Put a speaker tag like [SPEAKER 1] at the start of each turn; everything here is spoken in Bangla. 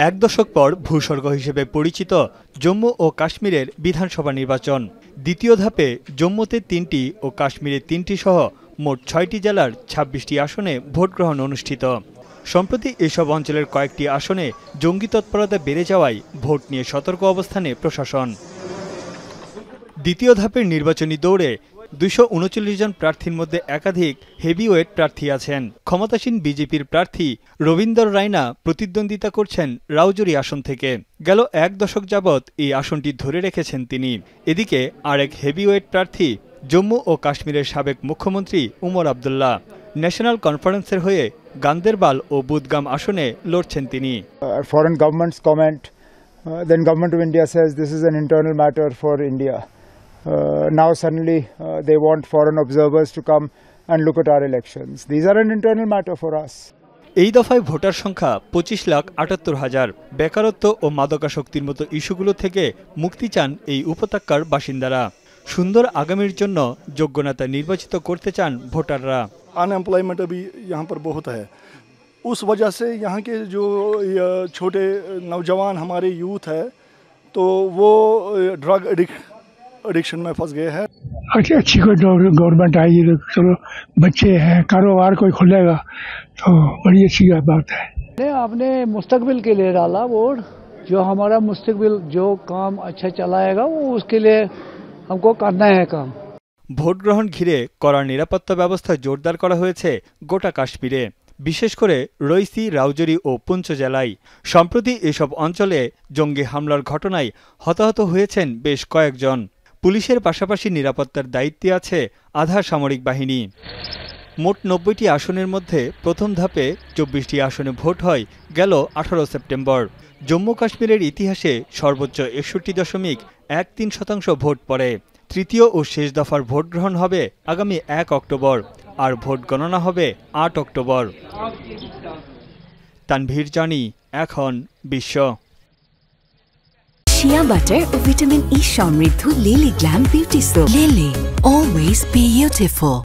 [SPEAKER 1] এক দশক পর ভূস্বর্গ হিসেবে পরিচিত জম্মু ও কাশ্মীরের বিধানসভা নির্বাচন। দ্বিতীয় ধাপে জম্মুতে ৩টি ও কাশ্মীরে ৩টি সহ মোট ৬টি জেলার ২৬টি আসনে ভোটগ্রহণ অনুষ্ঠিত। সম্প্রতি এসব অঞ্চলের কয়েকটি আসনে জঙ্গি তৎপরতা বেড়ে যাওয়ায় ভোট নিয়ে সতর্ক অবস্থানে প্রশাসন। দ্বিতীয় ধাপের নির্বাচনী দৌড়ে ২৩৯ জন প্রার্থীর মধ্যে একাধিক হেভিওয়েট প্রার্থী আছেন। ক্ষমতাসীন বিজেপির প্রার্থী রবীন্দর রায়না প্রতিদ্বন্দ্বিতা করছেন রাউজুরি আসন থেকে। গেল এক দশক যাবৎ এই আসনটি ধরে রেখেছেন তিনি। এদিকে আরেক হেভিওয়েট প্রার্থী জম্মু ও কাশ্মীরের সাবেক মুখ্যমন্ত্রী উমর আবদুল্লাহ। ন্যাশনাল কনফারেন্সের হয়ে গান্দেরবাল ও বুদগাম আসনে লড়ছেন তিনি।
[SPEAKER 2] Foreign governments comment, then government of India says this is an internal matter for India. Now suddenly they want foreign observers to come and look at our elections. These are an internal matter for us.
[SPEAKER 1] এই দফায় ভোটার সংখ্যা ২৫,৭৮,০০০। বেকারত্ব ও মাদকাসক্তির মতো ইস্যুগুলো থেকে মুক্তি চান এই উপত্যকার বাসিন্দারা। সুন্দর আগামীর জন্য যোগ্য নেতা নির্বাচিত করতে চান ভোটাররা।
[SPEAKER 3] अनएम्प्लॉयमेंट अभी यहाँ पर बहुत है, उस वजह से यहाँ के जो छोटे नौजवान हमारे यूथ है तो वो ड्रग एडिक्शन में फंस गए हैं।
[SPEAKER 4] अच्छी कोई गवर्नमेंट आई तो चलो बच्चे हैं, कारोबार कोई खुलेगा तो बड़ी अच्छी बात है।
[SPEAKER 5] आपने मुस्तकबिल के लिए डाला वोट, जो हमारा मुस्तकबिल जो काम अच्छा चलाएगा वो उसके लिए हमको करना है काम।
[SPEAKER 1] ভোট গ্রহণ ঘিরে কড়া নিরাপত্তা ব্যবস্থা জোরদার করা হয়েছে গোটা কাশ্মীরে, বিশেষ করে রইসি, রাউজুরি ও পুঞ্চ জেলায়। সম্প্রতি এসব অঞ্চলে জঙ্গি হামলার ঘটনায় হতাহত হয়েছেন বেশ কয়েকজন। পুলিশের পাশাপাশি নিরাপত্তার দায়িত্বে আছে আধা সামরিক বাহিনী। মোট ৯০টি আসনের মধ্যে প্রথম ধাপে ২৪টি আসনে ভোট হয় গেল ১৮ সেপ্টেম্বর। জম্মু কাশ্মীরের ইতিহাসে সর্বোচ্চ ৬১.১৩% ভোট পড়ে। তৃতীয় ও শেষ দফার ভোট গ্রহণ হবে আগামী ১ অক্টোবর, আর ভোট গণনা হবে ৮ অক্টোবর। তানভীর জানি, এখন বিশ্ব।
[SPEAKER 6] শিয়া বাটার ও ভিটামিন ই সমৃদ্ধ lily glam beauty soap. Lily, always beautiful.